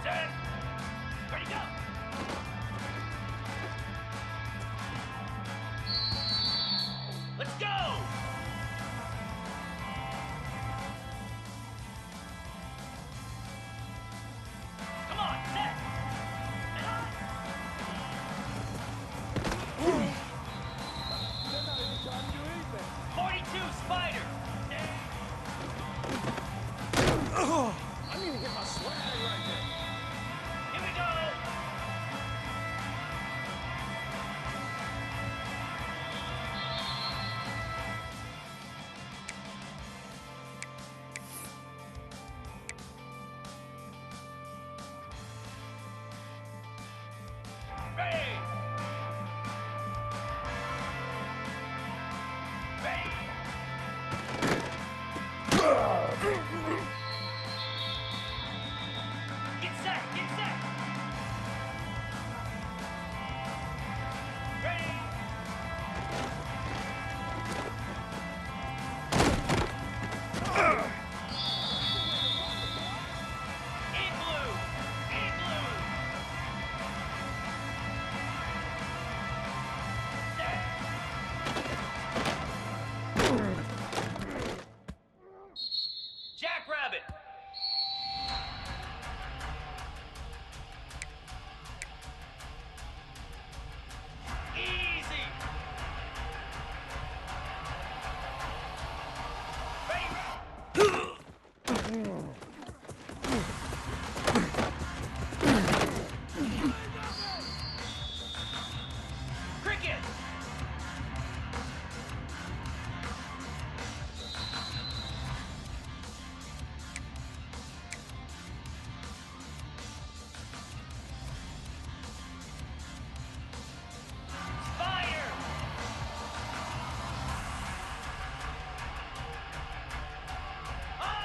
Set. Ready, go. Let's go. Come on, set. And on. They're not even trying to do anything. 42 Spider. I need to get my swag right there. Here we go. Ready. Ready. Get set, get set. Ready. In blue. In blue. Set. Jackrabbit. Easy. Ready. Cricket. Spider. On.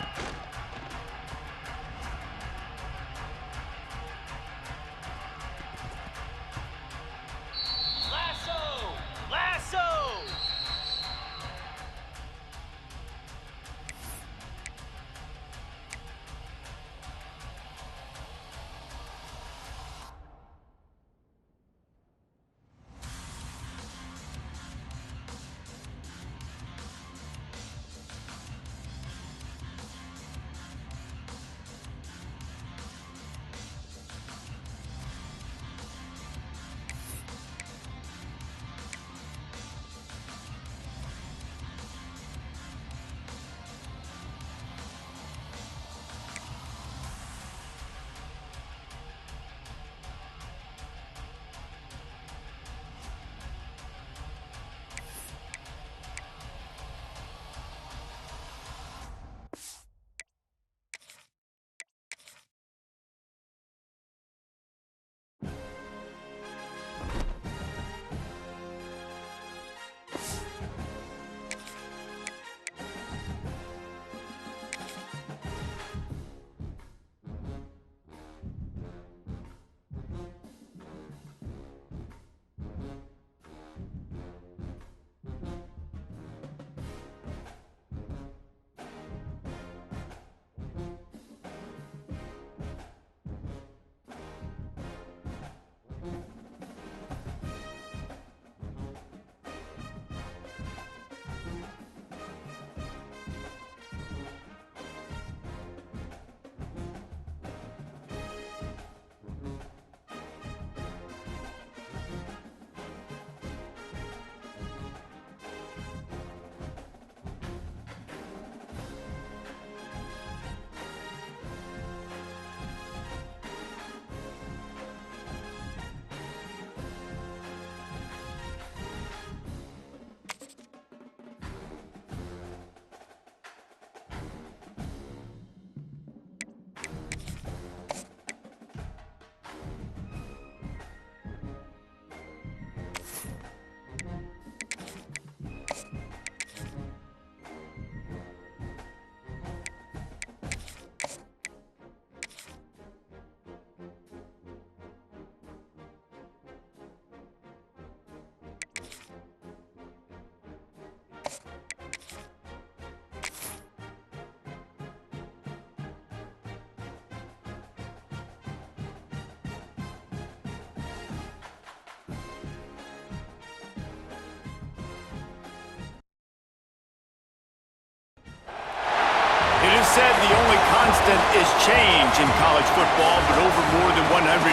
always said the only constant is change in college football, but over more than 150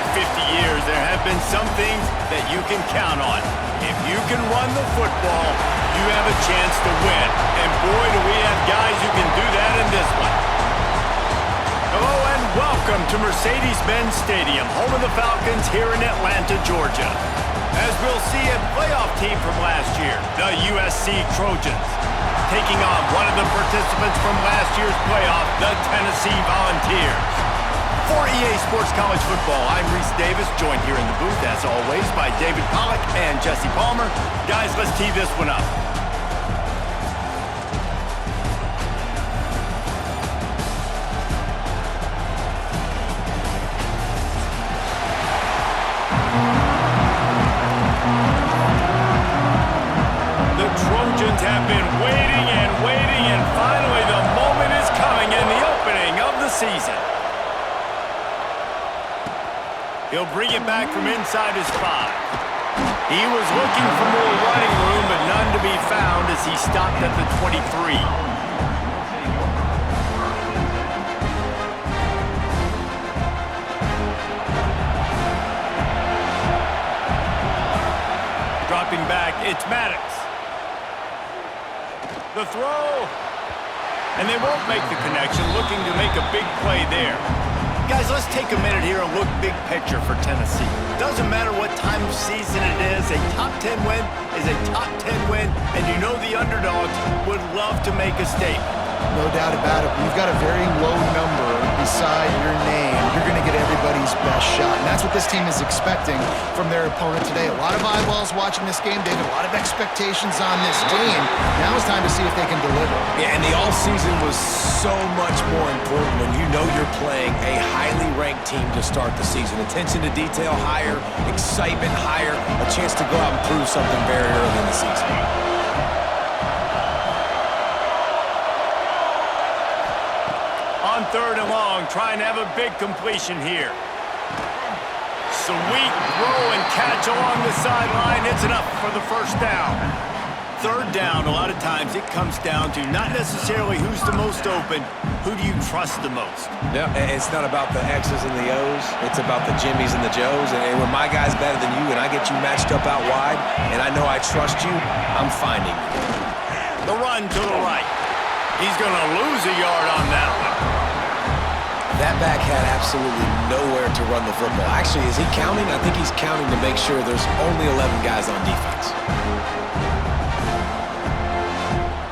years, there have been some things that you can count on. If you can run the football, you have a chance to win. And boy, do we have guys who can do that in this one. Hello and welcome to Mercedes-Benz Stadium, home of the Falcons here in Atlanta, Georgia. As we'll see a playoff team from last year, the USC Trojans, taking on one of the participants from last year's playoff, the Tennessee Volunteers. For EA Sports College Football, I'm Reese Davis, joined here in the booth, as always, by David Pollack and Jesse Palmer. Guys, let's tee this one up. The Trojans have been waiting, and finally the moment is coming in the opening of the season. He'll bring it back from inside his 5. He was looking for more running room, but none to be found as he stopped at the 23. Dropping back, it's Maddox. The throw. And they won't make the connection, looking to make a big play there. Guys, let's take a minute here and look big picture for Tennessee. Doesn't matter what time of season it is, a top 10 win is a top 10 win, and you know the underdogs would love to make a statement. No doubt about it. When you've got a very low number beside your name, you're going to get everybody's best shot. And that's what this team is expecting from their opponent today. A lot of eyeballs watching this game, David. A lot of expectations on this team. Now it's time to see if they can deliver. Yeah, and the offseason was so much more important when you know you're playing a highly ranked team to start the season. Attention to detail higher, excitement higher, a chance to go out and prove something very early in the season. On 3rd and long, trying to have a big completion here. Sweet throw and catch along the sideline. It's enough for the first down. 3rd down, a lot of times it comes down to not necessarily who's the most open, who do you trust the most? Yeah, it's not about the X's and the O's. It's about the Jimmys and the Joes. And when my guy's better than you and I get you matched up out wide and I know I trust you, I'm finding you. The run to the right. He's going to lose a yard on that one. That back had absolutely nowhere to run the football. Actually, is he counting? I think he's counting to make sure there's only 11 guys on defense.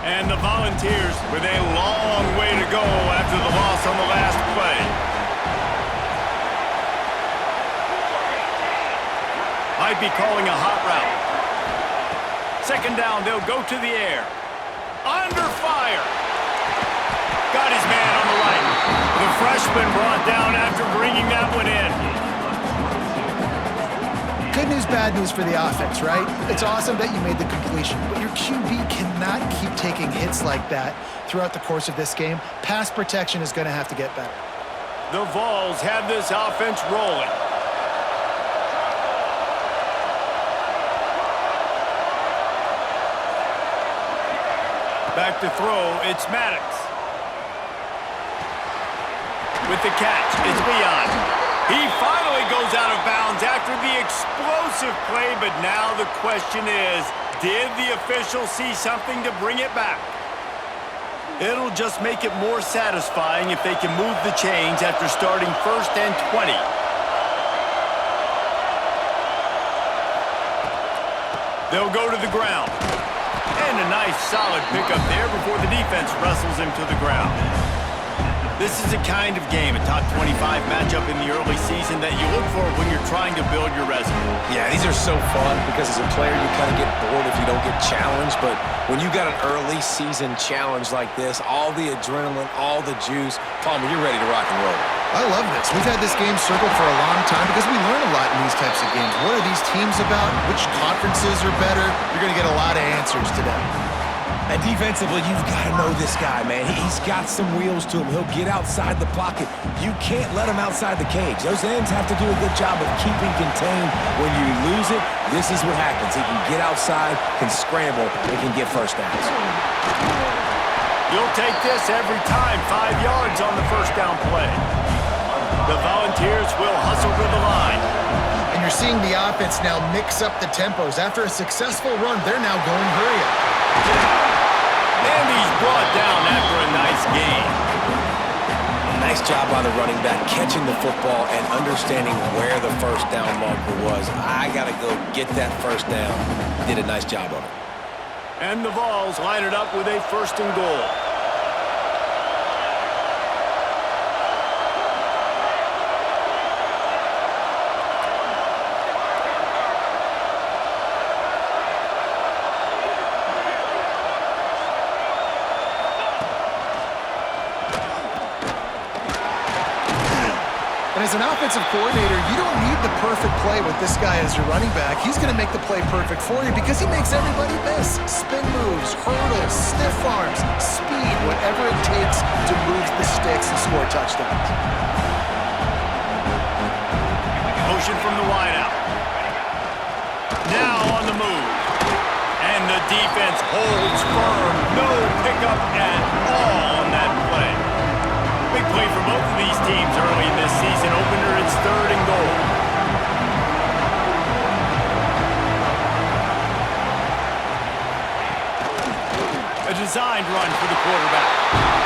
And the Volunteers with a long way to go after the loss on the last play. Might be calling a hot route. 2nd down, they'll go to the air. Under fire. Got his man on the right. The freshman brought down after bringing that one in. Good news, bad news for the offense, right? It's awesome that you made the completion, but your QB cannot keep taking hits like that throughout the course of this game. Pass protection is going to have to get better. The Vols have this offense rolling. Back to throw, it's Maddox. With the catch, it's Leon. He finally goes out of bounds after the explosive play, but now the question is, did the official see something to bring it back? It'll just make it more satisfying if they can move the chains after starting 1st and 20. They'll go to the ground. And a nice solid pickup there before the defense wrestles him to the ground. This is the kind of game, a top 25 matchup in the early season that you look for when you're trying to build your resume. Yeah, these are so fun because as a player you kind of get bored if you don't get challenged, but when you got an early season challenge like this, all the adrenaline, all the juice, Palmer, you're ready to rock and roll. I love this. We've had this game circled for a long time because we learn a lot in these types of games. What are these teams about? Which conferences are better? You're going to get a lot of answers today. And defensively, you've got to know this guy, man. He's got some wheels to him. He'll get outside the pocket. You can't let him outside the cage. Those ends have to do a good job of keeping contained. When you lose it, this is what happens. He can get outside, can scramble, and can get first downs. You'll take this every time. 5 yards on the first down play. The Volunteers will hustle to the line. And you're seeing the offense now mix up the tempos. After a successful run, they're now going hurry up. And he's brought down after a nice gain. Nice job by the running back, catching the football and understanding where the first down marker was. I got to go get that first down. Did a nice job of it. And the Vols line it up with a 1st and goal. And as an offensive coordinator, you don't need the perfect play with this guy as your running back. He's going to make the play perfect for you because he makes everybody miss. Spin moves, hurdles, stiff arms, speed, whatever it takes to move the sticks and score touchdowns. Motion from the wideout. Now on the move. And the defense holds firm. No pickup at all on that play. Big play for both of these teams early in this season opener. It's 3rd and goal. A designed run for the quarterback.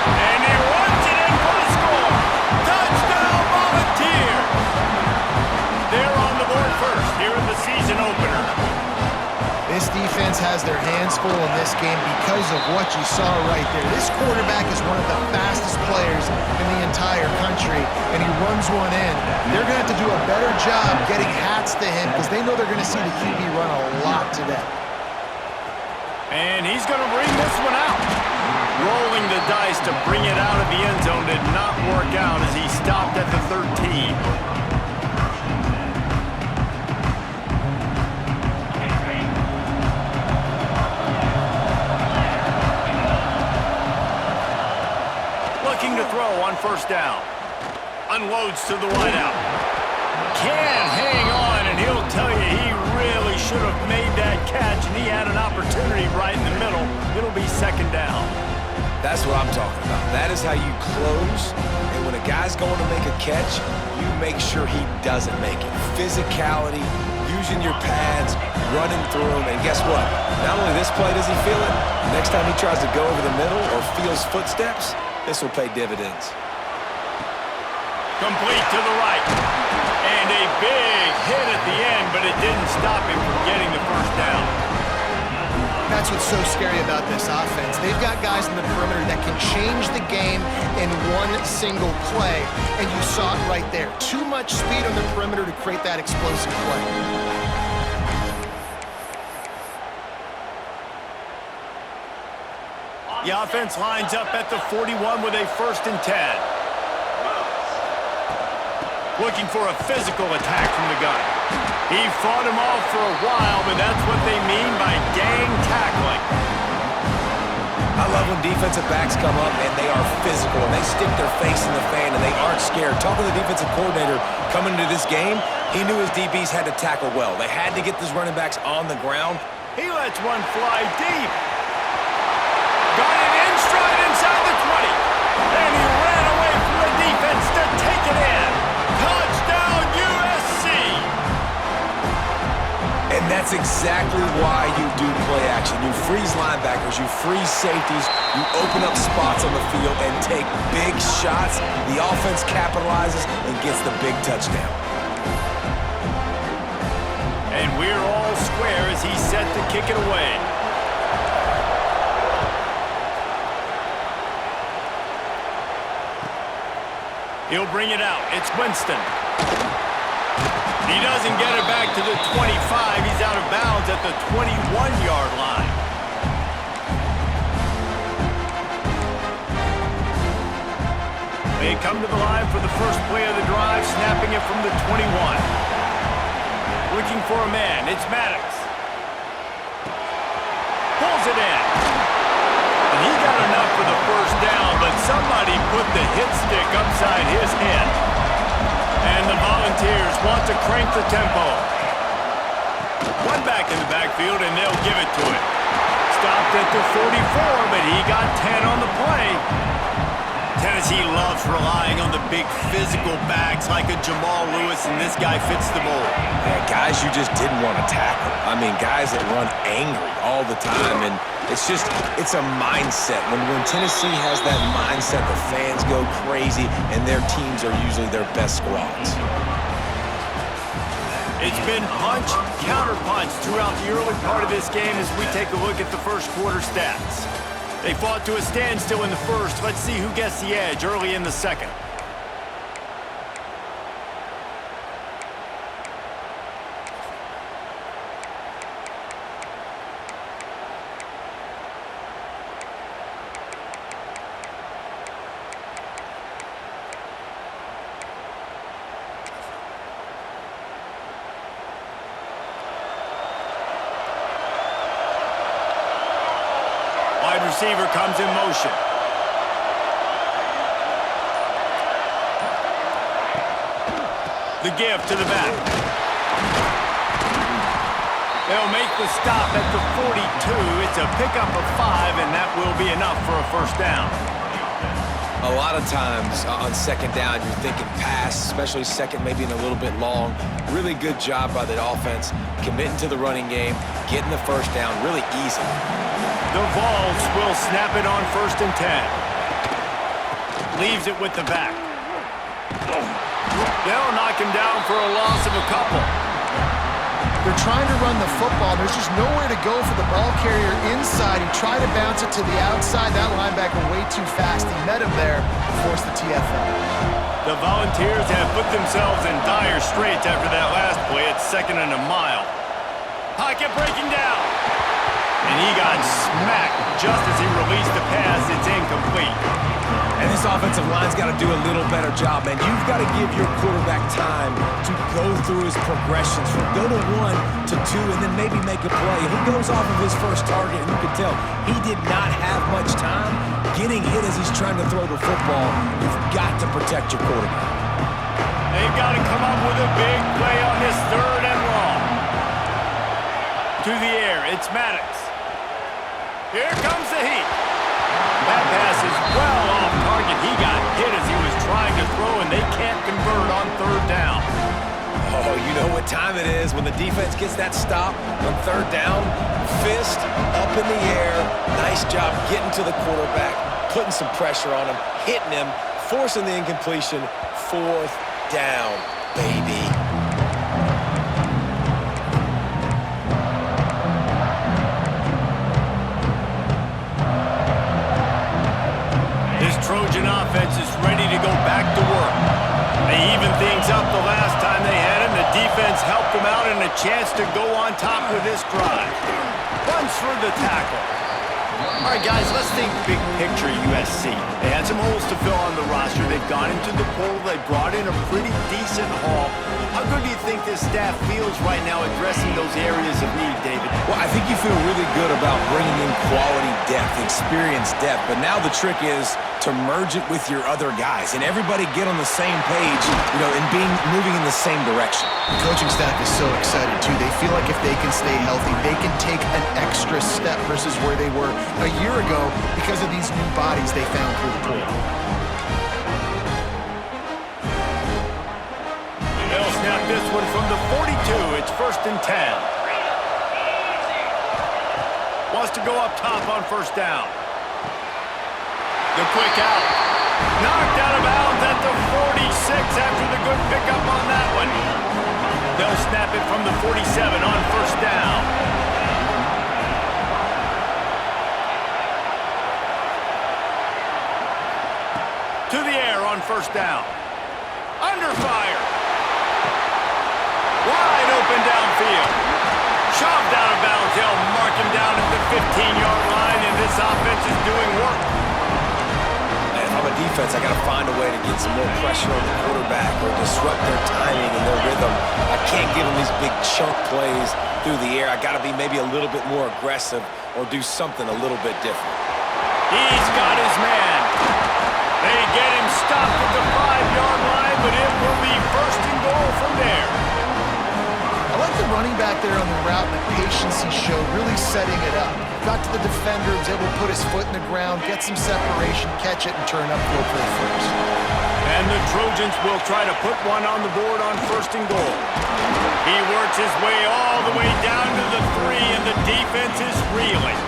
And he runs it in for the score. Touchdown Volunteers. They're on the board first here in the season opener. This defense has their hands full in this game because of what you saw right there. This quarterback is one of the fastest players in the entire country, and he runs one in. They're going to have to do a better job getting hats to him because they know they're going to see the QB run a lot today. And he's going to bring this one out. Rolling the dice to bring it out of the end zone did not work out as he stopped at the 13. Looking to throw on 1st down. Unloads to the wideout. Can't hang on, and he'll tell you he really should have made that catch, and he had an opportunity right in the middle. It'll be 2nd down. That's what I'm talking about. That is how you close. And when a guy's going to make a catch, you make sure he doesn't make it. Physicality, using your pads, running through them. And guess what? Not only this play does he feel it, next time he tries to go over the middle or feels footsteps, this will pay dividends. Complete to the right. And a big hit at the end, but it didn't stop him from getting the 1st down. That's what's so scary about this offense. They've got guys in the perimeter that can change the game in one single play, and you saw it right there. Too much speed on the perimeter to create that explosive play. The offense lines up at the 41 with a 1st and 10. Looking for a physical attack from the gun. He fought him off for a while, but that's what they mean by gang tackling. I love when defensive backs come up and they are physical and they stick their face in the fan and they aren't scared. Talking to the defensive coordinator coming into this game, he knew his DBs had to tackle well. They had to get these running backs on the ground. He lets one fly deep. Got it in stride inside the 20. And he ran away from the defense to take it in. Touchdown, USC! And that's exactly why you do play action. You freeze linebackers, you freeze safeties, you open up spots on the field and take big shots. The offense capitalizes and gets the big touchdown. And we're all square as he's set to kick it away. He'll bring it out. It's Winston. He doesn't get it back to the 25. He's out of bounds at the 21-yard line. They come to the line for the first play of the drive, snapping it from the 21. Looking for a man. It's Maddox. Pulls it in. And he got enough for the 1st down, but somebody put the hit stick upside his head. And the Volunteers want to crank the tempo. One back in the backfield, and they'll give it to him. Stopped at the 44, but he got 10 on the play. defense relying on the big physical backs like a Jamal Lewis, and this guy fits the mold. Yeah, guys you just didn't want to tackle. I mean, guys that run angry all the time, and it's a mindset. When Tennessee has that mindset, the fans go crazy, and their teams are usually their best squads. It's been punch, counter-punch throughout the early part of this game as we take a look at the first quarter stats. They fought to a standstill in the first. Let's see who gets the edge early in the second. Wide receiver comes in motion. The give to the back. They'll make the stop at the 42. It's a pickup of 5, and that will be enough for a first down. A lot of times on second down, you're thinking pass, especially second, maybe in a little bit long. Really good job by the offense, committing to the running game, getting the first down really easy. The Vols will snap it on 1st and 10. Leaves it with the back. They'll knock him down for a loss of a couple. They're trying to run the football. There's just nowhere to go for the ball carrier inside. He tried to bounce it to the outside. That linebacker way too fast. He met him there and forced the TFL. The Volunteers have put themselves in dire straits after that last play. It's 2nd and a mile. Pocket breaking down. And he got smacked just as he released the pass. It's incomplete. And this offensive line's got to do a little better job, man. You've got to give your quarterback time to go through his progressions from go to 1 to 2 and then maybe make a play. He goes off of his first target, and you can tell he did not have much time getting hit as he's trying to throw the football. You've got to protect your quarterback. They've got to come up with a big play on this 3rd and long. To the air, it's Maddox. Here comes the heat. That pass is well off target. He got hit as he was trying to throw, and they can't convert on 3rd down. Oh, you know what time it is when the defense gets that stop on 3rd down. Fist up in the air. Nice job getting to the quarterback, putting some pressure on him, hitting him, forcing the incompletion. 4th down, baby. Trojan offense is ready to go back to work. They evened things up the last time they had him. The defense helped them out and a chance to go on top with this drive. Runs for the tackle. All right, guys, let's think big picture USC. They had some holes to fill on the roster. They've gone into the poll. They brought in a pretty decent haul. How good do you think this staff feels right now addressing those areas of need, David? Well, I think you feel really good about bringing in quality depth, experience depth, but now the trick is to merge it with your other guys and everybody get on the same page, and moving in the same direction. The coaching staff is so excited, too. They feel like if they can stay healthy, they can take an extra step versus where they were a year ago because of these new bodies they found through the portal. They'll snap this one from the 42. It's 1st and 10. Wants to go up top on 1st down. The quick out. Knocked out of bounds at the 46 after the good pickup on that one. They'll snap it from the 47 on 1st down. To the air on 1st down. Under fire. Wide open downfield. Shoved out of bounds. They'll mark him down at the 15-yard line, and this offense is doing work. And if I'm a defense, I got to find a way to get some more pressure on the quarterback or disrupt their timing and their rhythm. I can't give them these big chunk plays through the air. I got to be maybe a little bit more aggressive or do something a little bit different. He's got his man. They get him stopped at the 5-yard line, but it will be 1st and goal from there. I like the running back there on the route and the patience he showed, really setting it up. Got to the defender, was able to put his foot in the ground, get some separation, catch it, and turn upfield for the first. And the Trojans will try to put one on the board on 1st and goal. He works his way all the way down to the 3, and the defense is reeling.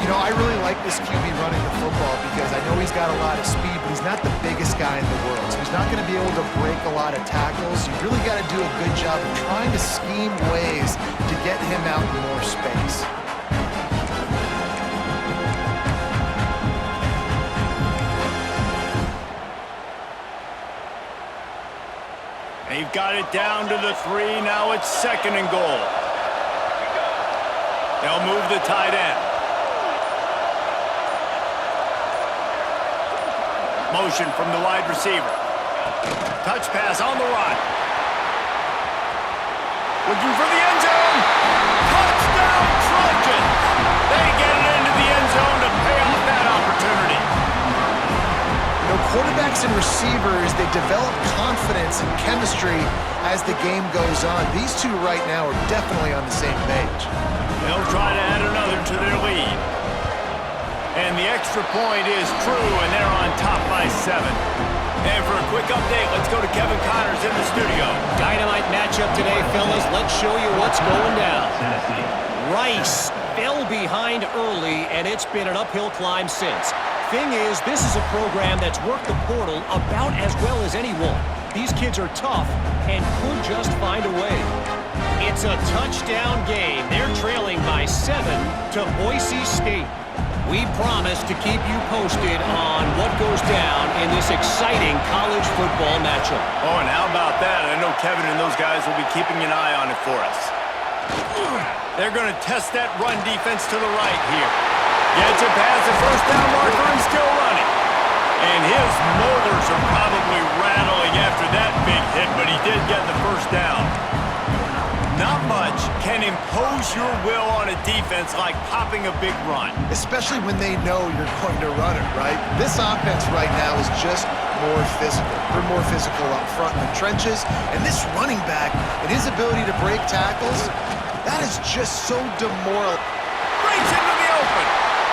You know, I really like this QB running the football because I know he's got a lot of speed, but he's not the biggest guy in the world. So he's not going to be able to break a lot of tackles. You really got to do a good job of trying to scheme ways to get him out in more space. They've got it down to the 3. Now it's 2nd and goal. They'll move the tight end. Motion from the wide receiver. Touch pass on the run. Looking for the end zone. Touchdown Trojans! They get it into the end zone to pay off that opportunity. You know, quarterbacks and receivers, they develop confidence and chemistry as the game goes on. These two right now are definitely on the same page. They'll try to add another to their lead. And the extra point is true, and they're on top by 7. And for a quick update, let's go to Kevin Connors in the studio. Dynamite matchup today, fellas. Let's show you what's going down. Rice fell behind early, and it's been an uphill climb since. Thing is, this is a program that's worked the portal about as well as anyone. These kids are tough and could just find a way. It's a touchdown game. They're trailing by 7 to Boise State. We promise to keep you posted on what goes down in this exciting college football matchup. Oh, and how about that? I know Kevin and those guys will be keeping an eye on it for us. They're going to test that run defense to the right here. Gets it past the 1st down marker and still running. And his motors are probably rattling after that big hit, but he did get the 1st down. Not much can impose your will on a defense like popping a big run. Especially when they know you're going to run it, right? This offense right now is just more physical. They're more physical up front in the trenches. And this running back and his ability to break tackles, that is just so demoralizing. Breaks into the open.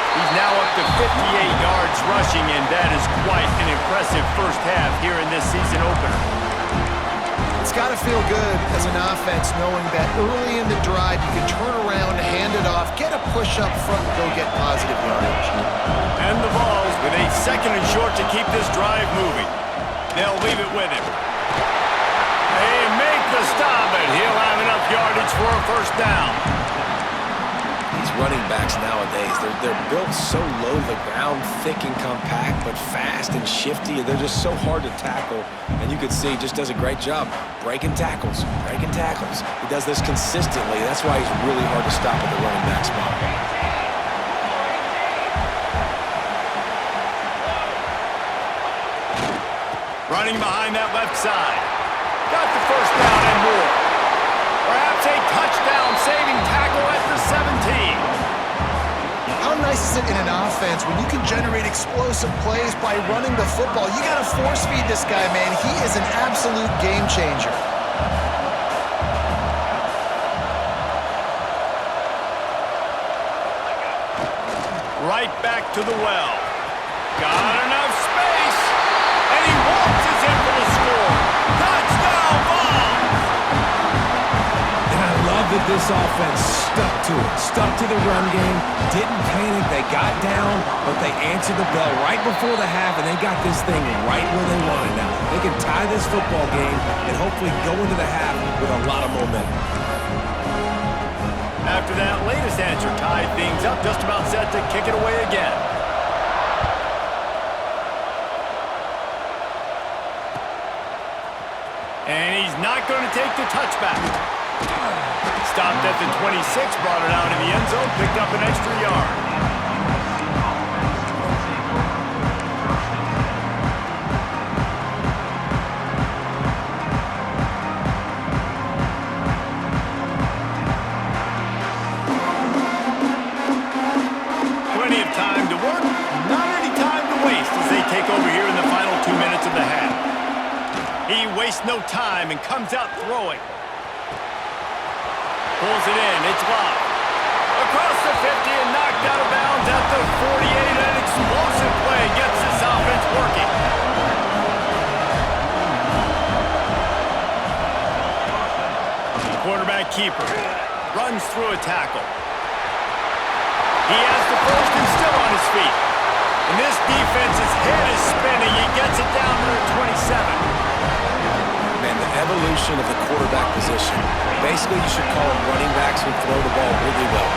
He's now up to 58 yards rushing, and that is quite an impressive first half here in this season opener. It's got to feel good as an offense knowing that early in the drive you can turn around, hand it off, get a push up front, and go get positive yardage. And the Vols with a 2nd and short to keep this drive moving. They'll leave it with him. They make the stop, and he'll have enough yardage for a 1st down. These running backs nowadays, they're built so low to the ground, thick and compact, but fast and shifty. They're just so hard to tackle. And you can see he just does a great job breaking tackles, breaking tackles. He does this consistently. That's why he's really hard to stop at the running back spot. Running behind that left side. Got the 1st down and more. Perhaps a touchdown-saving tackle at the 17. How nice is it in an offense when you can generate explosive plays by running the football? You got to force-feed this guy, man. He is an absolute game changer. Right back to the well. Got enough space. And he waltzes in for the score. Touchdown, Vols! And I love that this offense stuck to it, stuck to the run game, didn't panic, they got down, but they answered the bell right before the half, and they got this thing right where they want it now. They can tie this football game and hopefully go into the half with a lot of momentum. After that latest answer tied things up, just about set to kick it away again. And he's not going to take the touchback. Stopped at the 26, brought it out in the end zone, picked up an extra yard. Plenty of time to work, not any time to waste as they take over here in the final 2 minutes of the half. He wastes no time and comes out throwing. Pulls it in. It's locked. Across the 50 and knocked out of bounds at the 48. An explosive play gets this offense working. Quarterback keeper runs through a tackle. He has the first and still on his feet. And this defense's head is spinning. He gets it down to the 27. Man, the evolution of the quarterback position. Basically, you should call them running backs who throw the ball really well.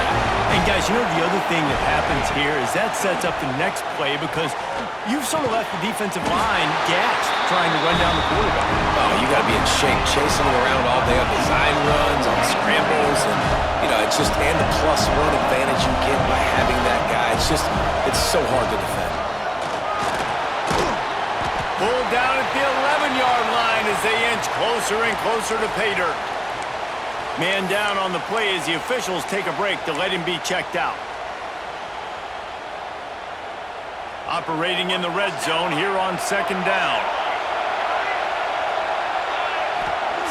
And guys, you know the other thing that happens here is that sets up the next play because you've sort of left the defensive line gassed trying to run down the quarterback. Oh, you got to be in shape chasing him around all day on design runs, on scrambles, and, it's just, and the +1 advantage you get by having that guy. It's so hard to defend. Pulled down at the 11-yard line as they inch closer and closer to pay dirt. Man down on the play as the officials take a break to let him be checked out. Operating in the red zone here on second down.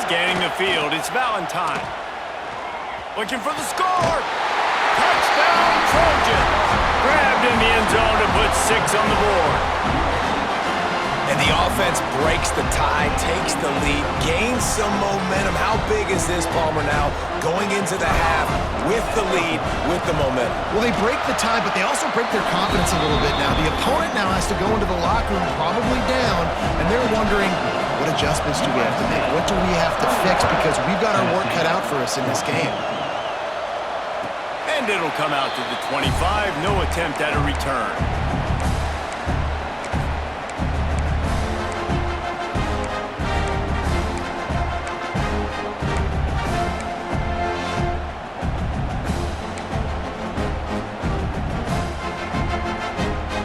Scanning the field, it's Valentine. Looking for the score! Touchdown, Trojans! Grabbed in the end zone to put 6 on the board. And the offense breaks the tie, takes the lead, gains some momentum. How big is this, Palmer, now going into the half with the lead, with the momentum? Well, they break the tie, but they also break their confidence a little bit now. The opponent now has to go into the locker room probably down, and they're wondering, what adjustments do we have to make? What do we have to fix? Because we've got our work cut out for us in this game. And it'll come out to the 25. No attempt at a return.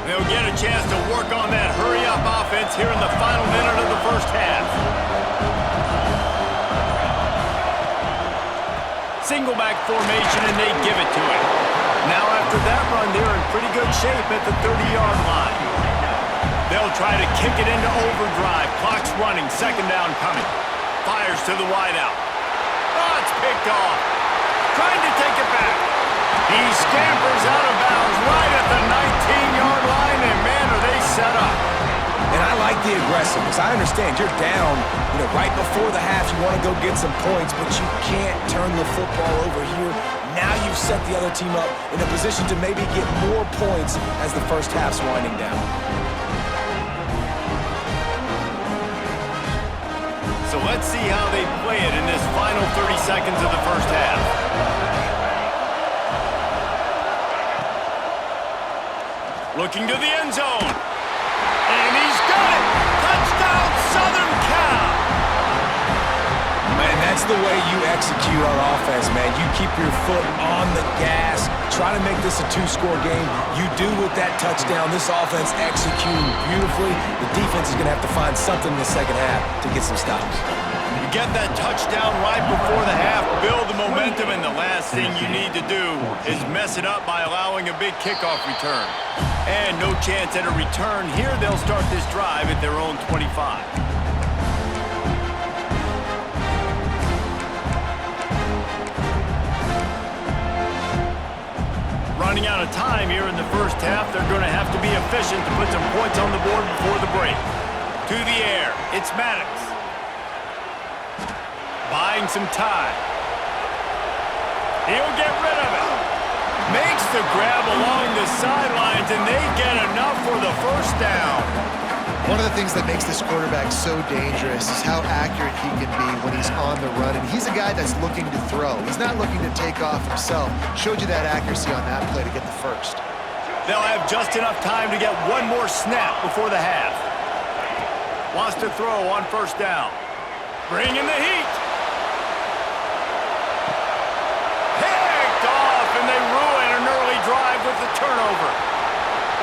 They'll get a chance to work on that hurry-up offense here in the final minute of the first half. Single back formation, and they give it to him. Now after that run, they're in pretty good shape at the 30-yard line. They'll try to kick it into overdrive. Clock's running, second down coming. Fires to the wideout. Oh, it's picked off. Trying to take it back. He scampers out of bounds right at the 19-yard line, and man, are they set up. And I like the aggressiveness. I understand you're down, right before the half. You want to go get some points, but you can't turn the football over here. Now you've set the other team up in a position to maybe get more points as the first half's winding down. So let's see how they play it in this final 30 seconds of the first half. Looking to the end zone. And he's got it! Touchdown, Southern Cal! Man, that's the way you execute on offense, man. You keep your foot on the gas. Try to make this a 2-score game. You do with that touchdown. This offense executing beautifully. The defense is going to have to find something in the second half to get some stops. You get that touchdown right before the half, build the momentum, and the last thing you need to do is mess it up by allowing a big kickoff return. And no chance at a return here. They'll start this drive at their own 25. Running out of time here in the first half. They're going to have to be efficient to put some points on the board before the break. To the air, it's Maddox. Buying some time. He'll get rid of it. Makes the grab along the sidelines, and they get enough for the first down. One of the things that makes this quarterback so dangerous is how accurate he can be when he's on the run. And he's a guy that's looking to throw. He's not looking to take off himself. Showed you that accuracy on that play to get the first. They'll have just enough time to get one more snap before the half. Wants to throw on first down. Bring in the heat. Picked off, and they ruin an early drive with the turnover.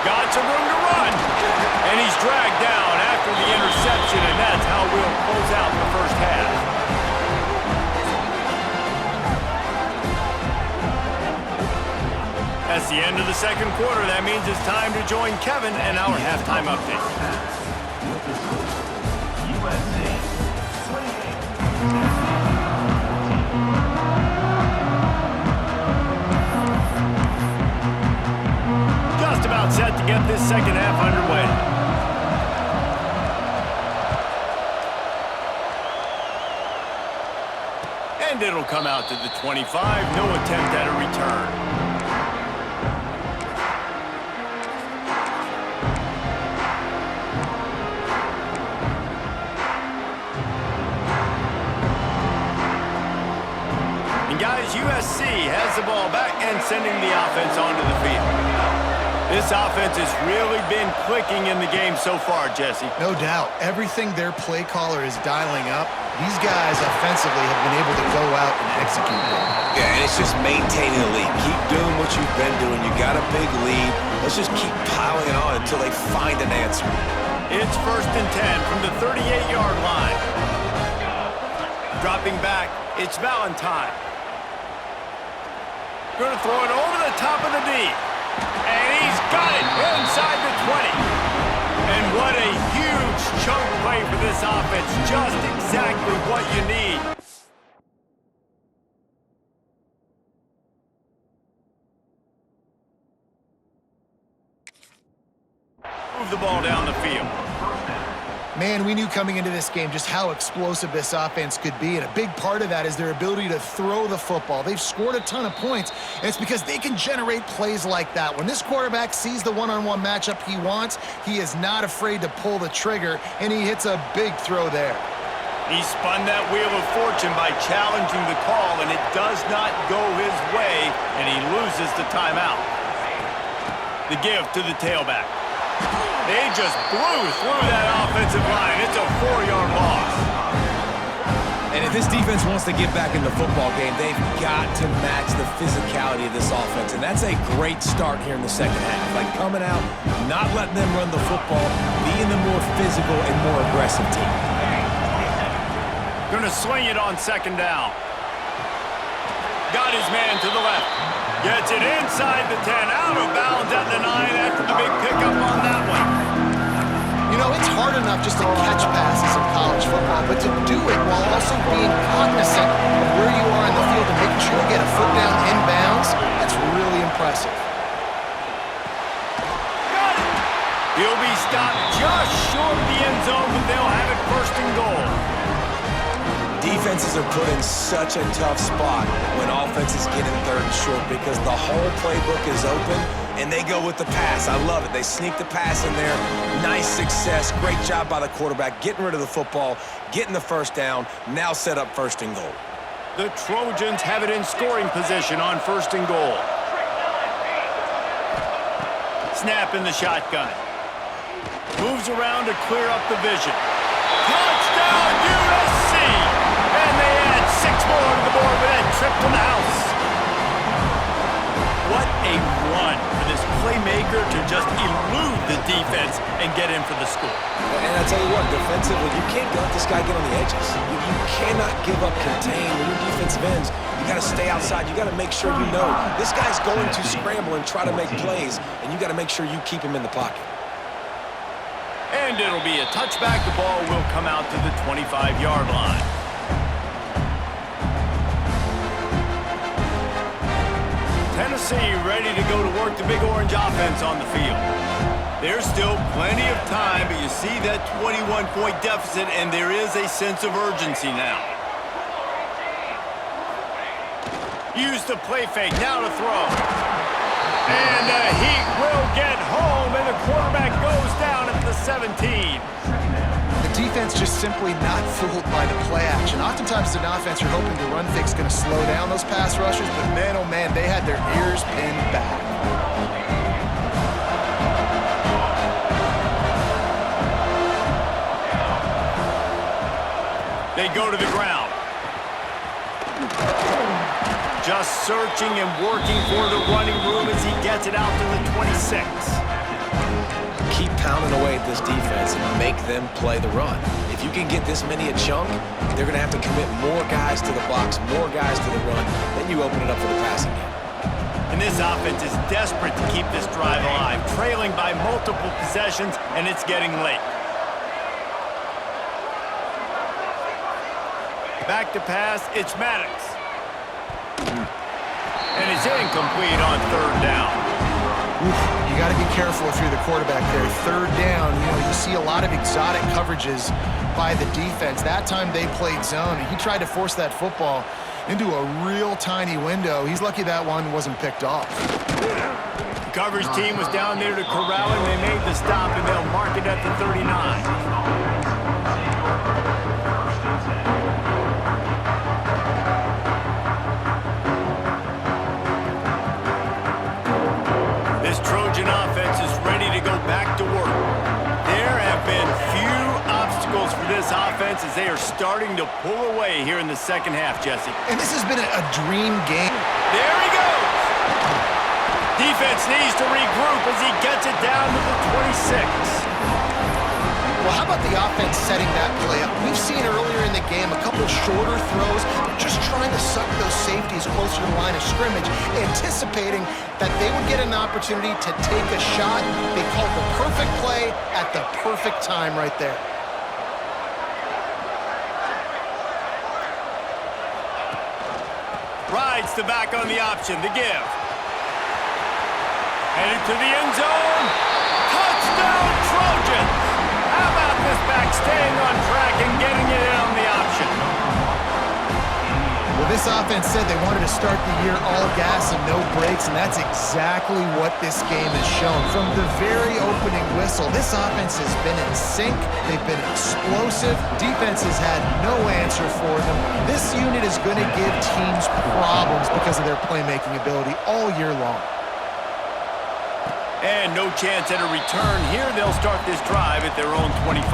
Got some room to run, and he's dragged down after the interception, and that's how we'll close out the first half. That's the end of the second quarter. That means it's time to join Kevin and our halftime update. timeout set to get this second half underway. And it'll come out to the 25. No attempt at a return. Guys, USC has the ball back and sending the offense onto the field. This offense has really been clicking in the game so far, Jesse. No doubt. Everything their play caller is dialing up, these guys offensively have been able to go out and execute them. Yeah, and it's just maintaining the lead. Keep doing what you've been doing. You got a big lead. Let's just keep piling it on until they find an answer. It's 1st and 10 from the 38-yard line. Dropping back, it's Valentine. Going to throw it over the top of the D. And he's got it inside the 20. And what a huge chunk play for this offense. Just exactly what you need. Move the ball down the field. Man, we knew coming into this game just how explosive this offense could be, and a big part of that is their ability to throw the football. They've scored a ton of points, and it's because they can generate plays like that. When this quarterback sees the one-on-one matchup he wants, he is not afraid to pull the trigger, and he hits a big throw there. He spun that wheel of fortune by challenging the call, and it does not go his way, and he loses the timeout. The give to the tailback. They just blew through that offensive line. It's a 4-yard loss. And if this defense wants to get back in the football game, they've got to match the physicality of this offense. And that's a great start here in the second half. Like coming out, not letting them run the football, being the more physical and more aggressive team. Going to swing it on 2nd down. Got his man to the left. Gets it inside the 10, out of bounds at the 9 after the big pickup on that one. You know, it's hard enough just to catch passes in college football, but to do it while also being cognizant of where you are in the field and making sure you get a foot down inbounds, that's really impressive. Got it! He'll be stopped just short of the end zone, but they'll have it 1st and goal. Defenses are put in such a tough spot when offenses get in 3rd and short because the whole playbook is open and they go with the pass. I love it. They sneak the pass in there. Nice success. Great job by the quarterback getting rid of the football, getting the 1st down, now set up 1st and goal. The Trojans have it in scoring position on 1st and goal. Snap in the shotgun. Moves around to clear up the vision. Touchdown USC! And they add 6 more to the board with that trip to the house. What a run for this playmaker to just elude the defense and get in for the score. And I tell you what, defensively, you can't let this guy get on the edges. You cannot give up contain when your defensive ends. You got to stay outside. You got to make sure you know this guy's going to scramble and try to make plays, and you got to make sure you keep him in the pocket. And it'll be a touchback. The ball will come out to the 25-yard line. Tennessee ready to go to work the Big Orange offense on the field. There's still plenty of time, but you see that 21-point deficit, and there is a sense of urgency now. Use the play fake, now to throw. And the Heat will get home, and the quarterback goes down at the 17. The defense just simply not fooled by the play action. Oftentimes as an offense, you're hoping the run fake's going to slow down those pass rushers, but man, oh man, they had their ears pinned back. They go to the ground. Just searching and working for the running room as he gets it out to the 26. Keep pounding away at this defense and make them play the run. If you can get this many a chunk, they're going to have to commit more guys to the box, more guys to the run. Then you open it up for the passing game. And this offense is desperate to keep this drive alive, trailing by multiple possessions, and it's getting late. Back to pass, it's Maddox. And it's incomplete on 3rd down. You got to be careful if you're the quarterback there. Third down, you see a lot of exotic coverages by the defense. That time they played zone, and he tried to force that football into a real tiny window. He's lucky that one wasn't picked off. The coverage team was down there to corral him. They made the stop, and they'll mark it at the 39. This Trojan offense is ready to go back to work. There have been few obstacles for this offense as they are starting to pull away here in the second half, Jesse. And this has been a dream game. There he goes! Defense needs to regroup as he gets it down to the 26. Well, how about the offense setting that play up? We've seen earlier in the game a couple shorter throws, just trying to suck those safeties closer to the line of scrimmage, anticipating that they would get an opportunity to take a shot. They called the perfect play at the perfect time right there. Rides the back on the option, the give. Headed to the end zone. Touchdown, Trojans! How about this back staying on track and getting it in on the option? Well, this offense said they wanted to start the year all gas and no brakes, and that's exactly what this game has shown. From the very opening whistle, this offense has been in sync. They've been explosive. Defense has had no answer for them. This unit is going to give teams problems because of their playmaking ability all year long. And no chance at a return here. They'll start this drive at their own 25.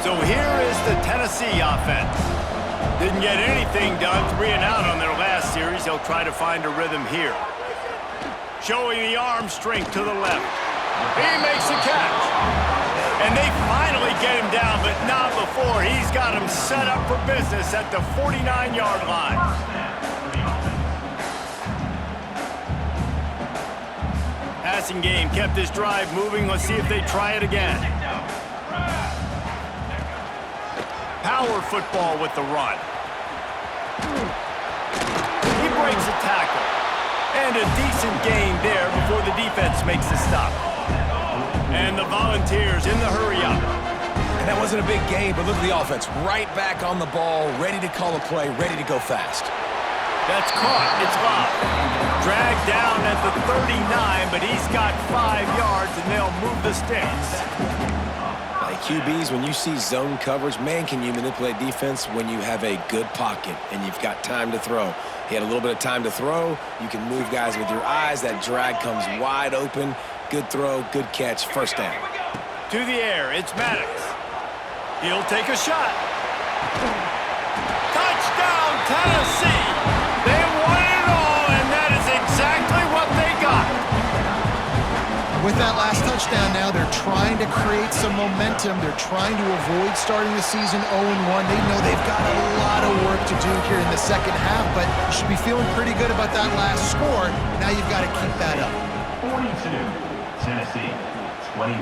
So here is the Tennessee offense. Didn't get anything done, 3 and out on their last series. They'll try to find a rhythm here. Showing the arm strength to the left. He makes the catch. And they finally get him down, but not before. He's got him set up for business at the 49-yard line. Passing game kept this drive moving. Let's see if they try it again. Power football with the run. He breaks a tackle. And a decent gain there before the defense makes the stop. And the Volunteers in the hurry-up. And that wasn't a big gain, but look at the offense. Right back on the ball, ready to call a play, ready to go fast. That's caught. It's Love. Dragged down at the 39, but he's got 5 yards, and they'll move the sticks. Like QBs, when you see zone coverage, man, can you manipulate defense when you have a good pocket and you've got time to throw. He had a little bit of time to throw. You can move guys with your eyes. That drag comes wide open. Good throw, good catch, first down. To the air, it's Maddox. He'll take a shot. Touchdown, Tennessee! They won it all, and that is exactly what they got. With that last touchdown now, they're trying to create some momentum. They're trying to avoid starting the season 0-1. They know they've got a lot of work to do here in the second half, but you should be feeling pretty good about that last score. Now you've got to keep that up. 42, Tennessee, 21.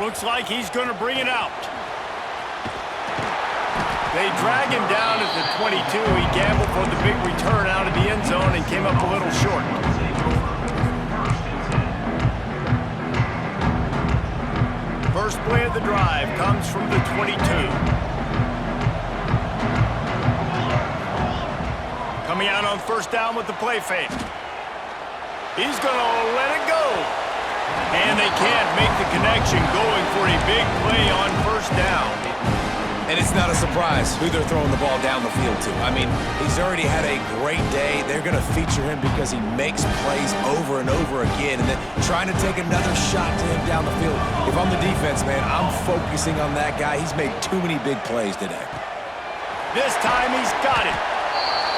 Looks like he's going to bring it out. They drag him down at the 22. He gambled for the big return out of the end zone and came up a little short. First play of the drive comes from the 22. Coming out on first down with the play fake. He's going to let it go. And they can't make the connection, going for a big play on first down. And it's not a surprise who they're throwing the ball down the field to. I mean, he's already had a great day. They're going to feature him because he makes plays over and over again. And then trying to take another shot to him down the field. If I'm the defense, man, I'm focusing on that guy. He's made too many big plays today. This time he's got it.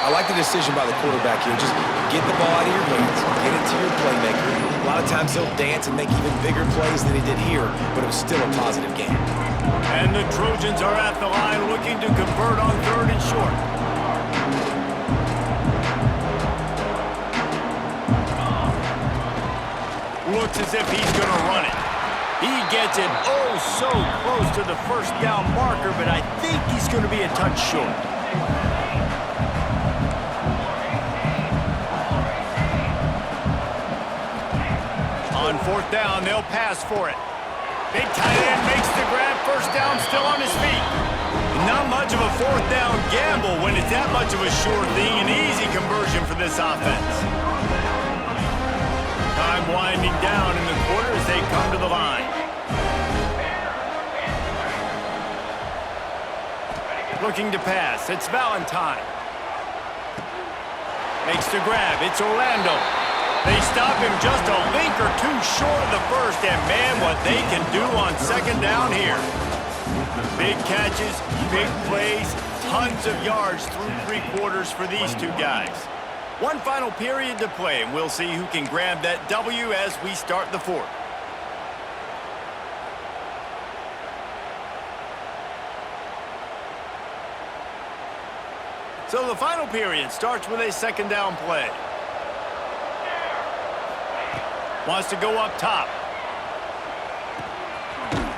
I like the decision by the quarterback here. Just get the ball out of your hands, get it to your playmaker. A lot of times he'll dance and make even bigger plays than he did here, but it was still a positive game. And the Trojans are at the line looking to convert on third and short. Looks as if he's going to run it. He gets it oh so close to the first down marker, but I think he's going to be a touch short. On fourth down, they'll pass for it. Big tight end makes the grab. First down, still on his feet. Not much of a fourth down gamble when it's that much of a sure thing. An easy conversion for this offense. Time winding down in the quarter as they come to the line. Looking to pass. It's Valentine. Makes the grab. It's Orlando. They stop him just a link or two short of the first, and man, what they can do on second down here. Big catches, big plays, tons of yards through three quarters for these two guys. One final period to play, and we'll see who can grab that W as we start the fourth. So the final period starts with a second down play. Wants to go up top.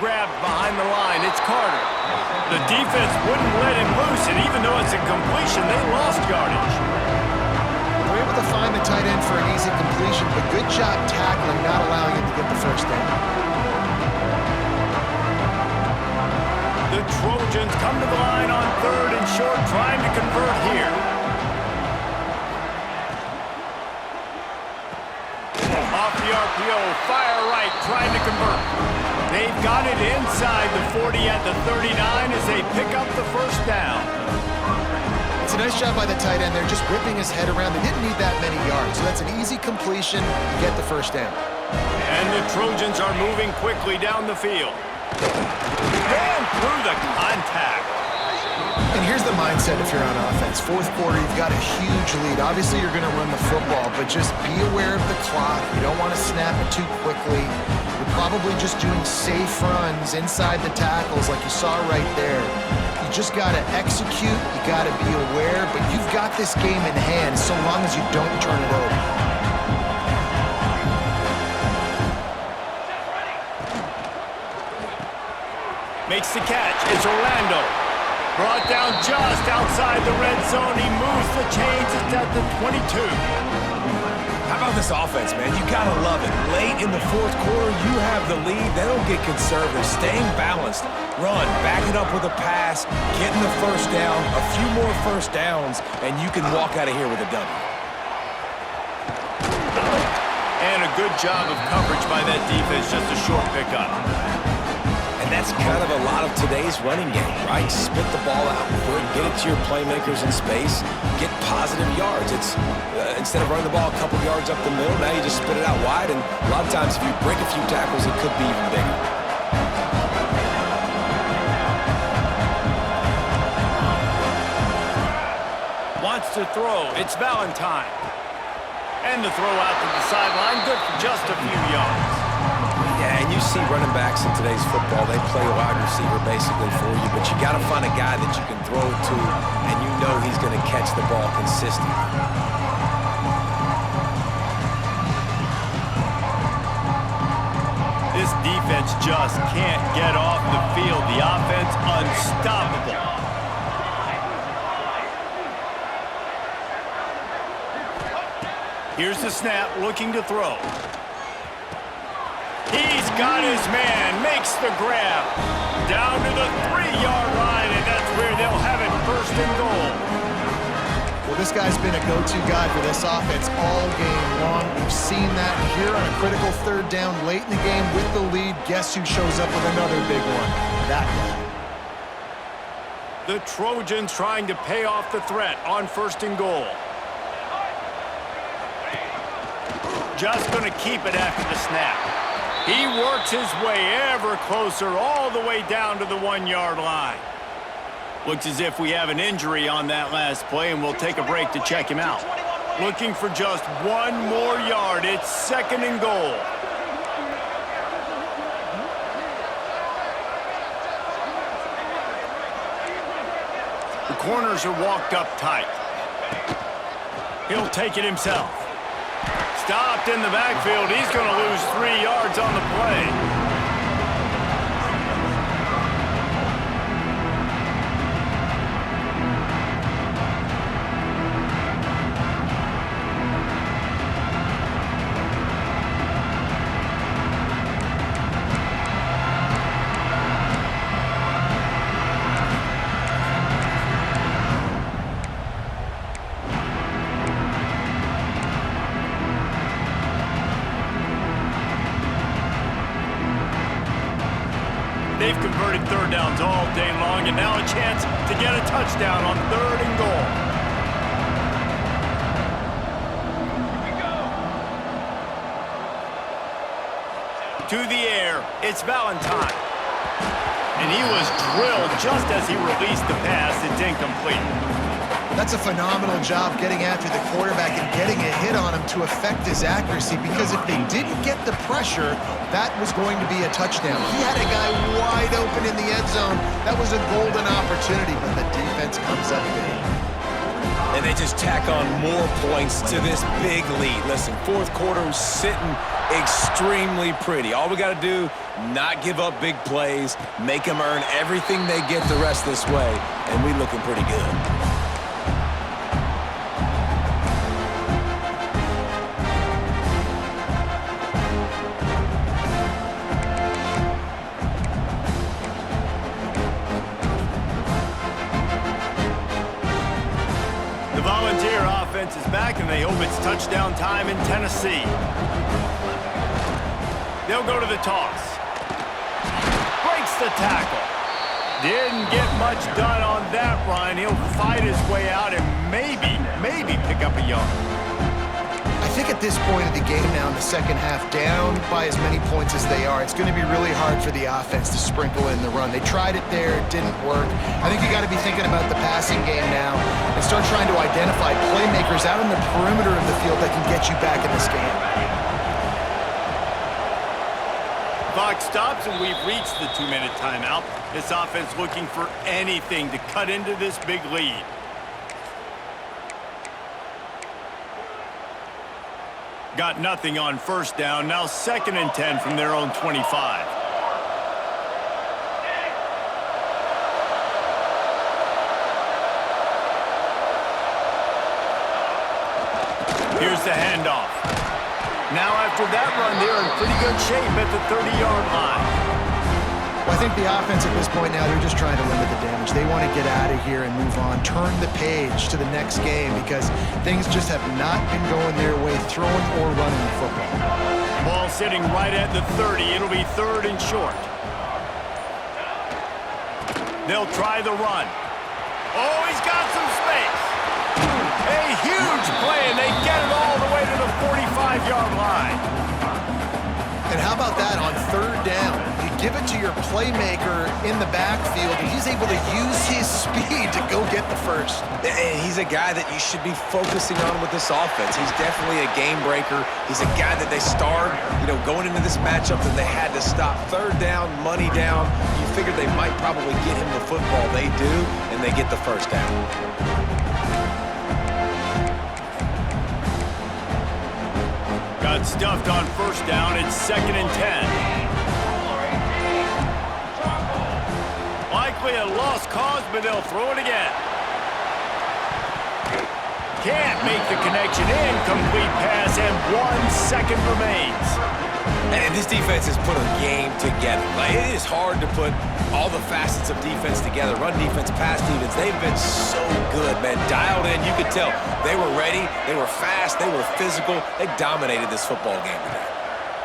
Grabbed behind the line. It's Carter. The defense wouldn't let him loose, and even though it's a completion, they lost yardage. They're able to find the tight end for an easy completion, but good job tackling, not allowing him to get the first down. The Trojans come to the line on third and short, trying to convert here. Off the RPO, fire right, trying to convert. They've got it inside the 40 at the 39 as they pick up the first down. It's a nice job by the tight end. They're just whipping his head around. They didn't need that many yards, so that's an easy completion. You get the first down. And the Trojans are moving quickly down the field. Ran through the contact. And here's the mindset if you're on offense. Fourth quarter, you've got a huge lead. Obviously, you're going to run the football, but just be aware of the clock. You don't want to snap it too quickly. You're probably just doing safe runs inside the tackles like you saw right there. You just got to execute. You got to be aware, but you've got this game in hand so long as you don't turn it over. Makes the catch. It's Orlando. Brought down just outside the red zone. He moves the chains. It's at the 22. How about this offense, man? You gotta love it. Late in the fourth quarter, you have the lead. They don't get conservative. Staying balanced. Run, back it up with a pass, getting the first down, a few more first downs, and you can walk out of here with a W. And a good job of coverage by that defense. Just a short pickup. And that's kind of a lot of today's running game, right? Spit the ball out quick, get it to your playmakers in space, get positive yards. It's instead of running the ball a couple yards up the middle, now you just spit it out wide, and a lot of times if you break a few tackles, it could be even bigger. Wants to throw. It's Valentine. And the throw out to the sideline, good for just a few yards. Yeah, and you see running backs in today's football, they play a wide receiver basically for you, but you got to find a guy that you can throw it to, and you know he's going to catch the ball consistently. This defense just can't get off the field. The offense unstoppable. Here's the snap, looking to throw. He's got his man, makes the grab. Down to the 3-yard line, and that's where they'll have it first and goal. Well, this guy's been a go-to guy for this offense all game long. We've seen that here on a critical third down late in the game with the lead. Guess who shows up with another big one? That guy. The Trojans trying to pay off the threat on first and goal. Just going to keep it after the snap. He works his way ever closer all the way down to the 1-yard line. Looks as if we have an injury on that last play, and we'll take a break to check him out. Looking for just one more yard. It's second and goal. The corners are walked up tight. He'll take it himself. Stopped in the backfield. He's going to lose 3 yards on the play. downs all day long, and now a chance to get a touchdown on 3rd and goal. To the air, it's Valentine. And he was drilled just as he released the pass. It's incomplete. That's a phenomenal job getting after the quarterback and getting a hit on him to affect his accuracy, because if they didn't get the pressure, that was going to be a touchdown. He had a guy wide open in the end zone. That was a golden opportunity, but the defense comes up big. And they just tack on more points to this big lead. Listen, 4th quarter was sitting extremely pretty. All we got to do, not give up big plays, make them earn everything they get the rest this way, and we looking pretty good. The Volunteer offense is back, and they hope it's touchdown time in Tennessee. They'll go to the toss. Breaks the tackle. Didn't get much done on that run. He'll fight his way out and maybe pick up a yard. I think at this point of the game now in the second half, down by as many points as they are, it's going to be really hard for the offense to sprinkle in the run. They tried it there, it didn't work. I think you got to be thinking about the passing game now and start trying to identify playmakers out on the perimeter of the field that can get you back in this game. Clock stops, and we've reached the 2-minute timeout. This offense looking for anything to cut into this big lead. Got nothing on 1st down. Now 2nd and 10 from their own 25. Here's the handoff. Now after that run, they're in pretty good shape at the 30-yard line. Well, I think the offense at this point now, they're just trying to limit the damage. They want to get out of here and move on, turn the page to the next game, because things just have not been going their way, throwing or running the football. Ball sitting right at the 30. It'll be 3rd and short. They'll try the run. Oh, he's got some space. A huge play, and they get it all the way to the 45-yard line. And how about that on 3rd down? You give it to your playmaker in the backfield, and he's able to use his speed to go get the first. And he's a guy that you should be focusing on with this offense. He's definitely a game breaker. He's a guy that they starred, going into this matchup that they had to stop. 3rd down, money down. You figured they might probably get him the football. They do, and they get the 1st down. Got stuffed on 1st down. It's 2nd and 10. Likely a lost cause, but they'll throw it again. Can't make the connection. Incomplete pass, and 1 second remains. And this defense has put a game together. It is hard to put all the facets of defense together. Run defense, pass defense. They've been so good, man. Dialed in. You could tell they were ready. They were fast. They were physical. They dominated this football game today.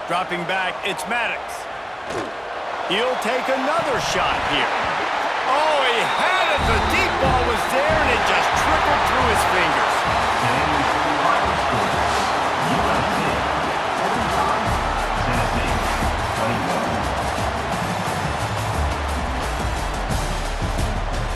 Dropping back, it's Maddox. He'll take another shot here. Oh, he had